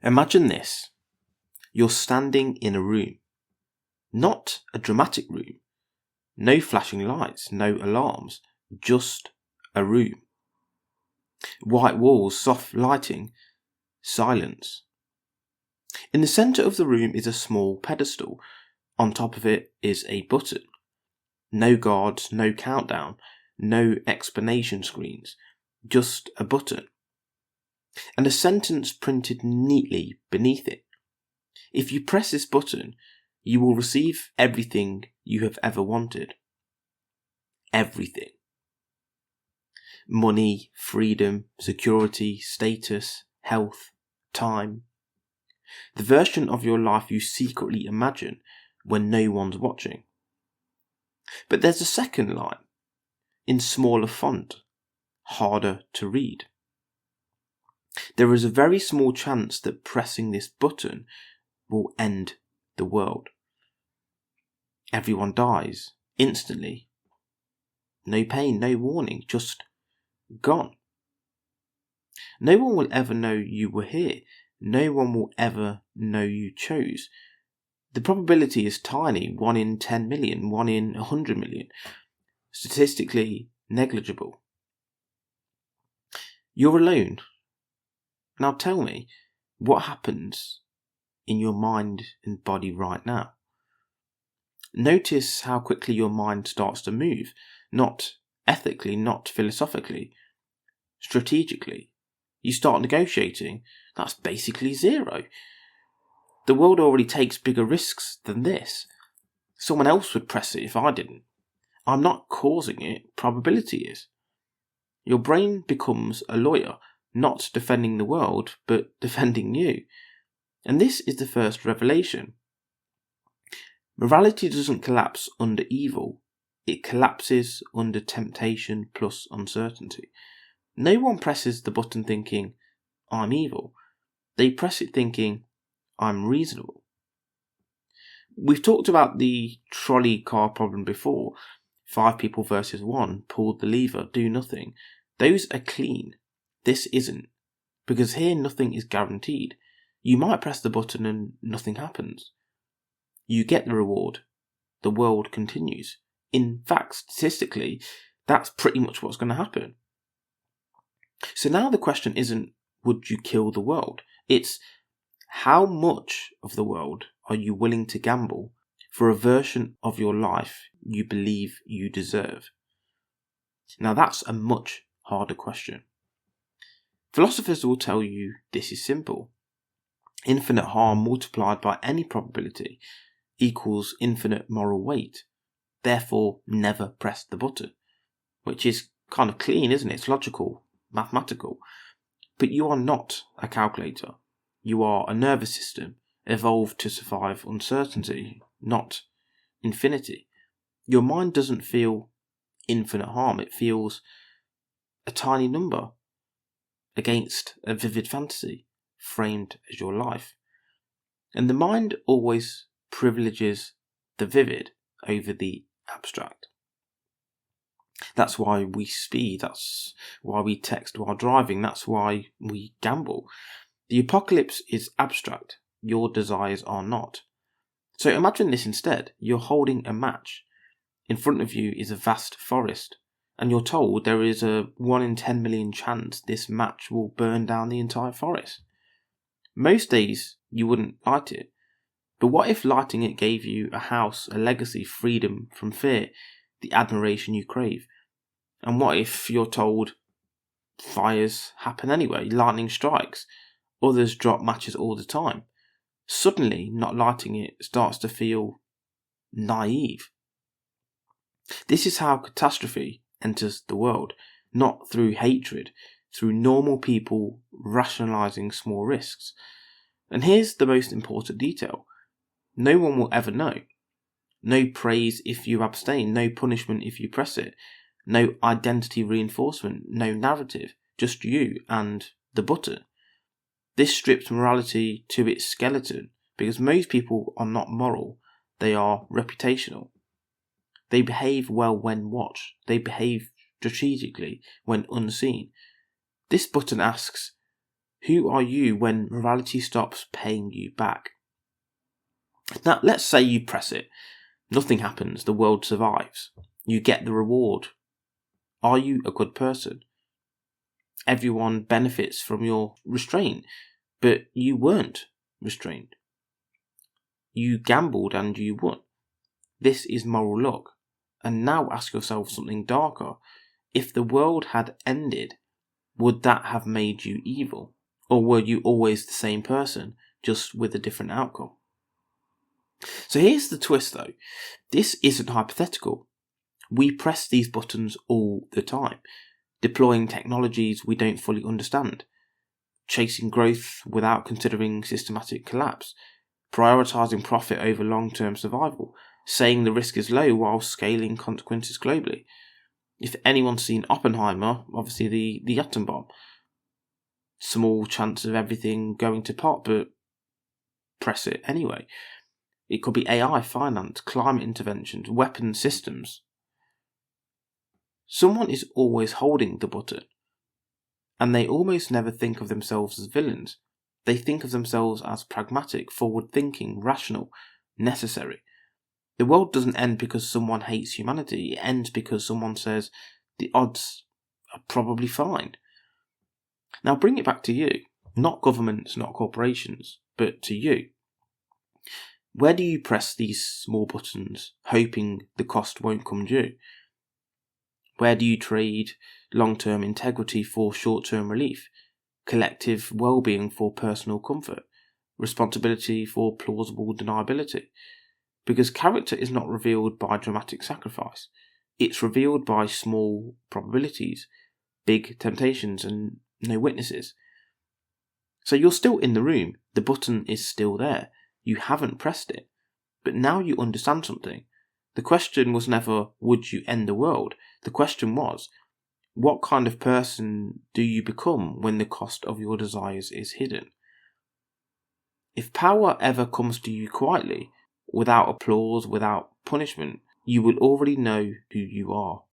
Imagine this. You're standing in a room. Not a dramatic room. No flashing lights, no alarms. Just a room. White walls, soft lighting, silence. In the centre of the room is a small pedestal. On top of it is a button. No guards, no countdown, no explanation screens. Just a button. And a sentence printed neatly beneath it. If you press this button, you will receive everything you have ever wanted. Everything. Money, freedom, security, status, health, time. The version of your life you secretly imagine when no one's watching. But there's a second line, in smaller font, harder to read. There is a very small chance that pressing this button will end the world. Everyone dies instantly. No pain, no warning, just gone. No one will ever know you were here. No one will ever know you chose. The probability is tiny, 1 in 10 million, 1 in 100 million. Statistically negligible. You're alone. Now tell me, what happens in your mind and body right now? Notice how quickly your mind starts to move, not ethically, not philosophically, strategically. You start negotiating, that's basically zero. The world already takes bigger risks than this. Someone else would press it if I didn't. I'm not causing it, probability is. Your brain becomes a lawyer, not defending the world, but defending you. And this is the first revelation. Morality doesn't collapse under evil. It collapses under temptation plus uncertainty. No one presses the button thinking, I'm evil. They press it thinking, I'm reasonable. We've talked about the trolley car problem before. 5 people versus 1, pull the lever, do nothing. Those are clean. This isn't. Because here nothing is guaranteed. You might press the button and nothing happens. You get the reward. The world continues. In fact, statistically, that's pretty much what's going to happen. So now the question isn't, would you kill the world? It's, how much of the world are you willing to gamble for a version of your life you believe you deserve? Now that's a much harder question. Philosophers will tell you this is simple. Infinite harm multiplied by any probability equals infinite moral weight. Therefore, never press the button. Which is kind of clean, isn't it? It's logical, mathematical. But you are not a calculator. You are a nervous system evolved to survive uncertainty, not infinity. Your mind doesn't feel infinite harm. It feels a tiny number against a vivid fantasy framed as your life. And the mind always privileges the vivid over the abstract. That's why we speed, that's why we text while driving, that's why we gamble. The apocalypse is abstract, your desires are not. So imagine this instead. You're holding a match. In front of you is a vast forest, and you're told there is a 1 in 10 million chance this match will burn down the entire forest. Most days you wouldn't light it, but what if lighting it gave you a house, a legacy, freedom from fear, the admiration you crave? And what if you're told fires happen anyway, lightning strikes, others drop matches all the time? Suddenly, not lighting it starts to feel naive. This is how catastrophe enters the world, not through hatred, through normal people rationalising small risks. And here's the most important detail. No one will ever know. No praise if you abstain, no punishment if you press it, no identity reinforcement, no narrative, just you and the button. This strips morality to its skeleton because most people are not moral, they are reputational. They behave well when watched, they behave strategically when unseen. This button asks, Who are you when morality stops paying you back? Now, let's say you press it. Nothing happens. The world survives. You get the reward. Are you a good person? Everyone benefits from your restraint, but you weren't restrained. You gambled and you won. This is moral luck. And now ask yourself something darker. If the world had ended, would that have made you evil? Or were you always the same person, just with a different outcome? So here's the twist though. This isn't hypothetical. We press these buttons all the time, deploying technologies we don't fully understand, chasing growth without considering systematic collapse, prioritising profit over long-term survival, saying the risk is low while scaling consequences globally. If anyone's seen Oppenheimer, obviously the atom bomb, small chance of everything going to pot, but press it anyway. It could be AI, finance, climate interventions, weapon systems. Someone is always holding the button, and they almost never think of themselves as villains. They think of themselves as pragmatic, forward-thinking, rational, necessary. The world doesn't end because someone hates humanity. It ends because someone says the odds are probably fine. Now bring it back to you. Not governments, not corporations, but to you. Where do you press these small buttons, hoping the cost won't come due? Where do you trade long-term integrity for short-term relief, collective well-being for personal comfort, responsibility for plausible deniability? Because character is not revealed by dramatic sacrifice. It's revealed by small probabilities, big temptations, and no witnesses. So you're still in the room. The button is still there. You haven't pressed it. But now you understand something. The question was never, would you end the world? The question was, what kind of person do you become when the cost of your desires is hidden? If power ever comes to you quietly, without applause, without punishment, you will already know who you are.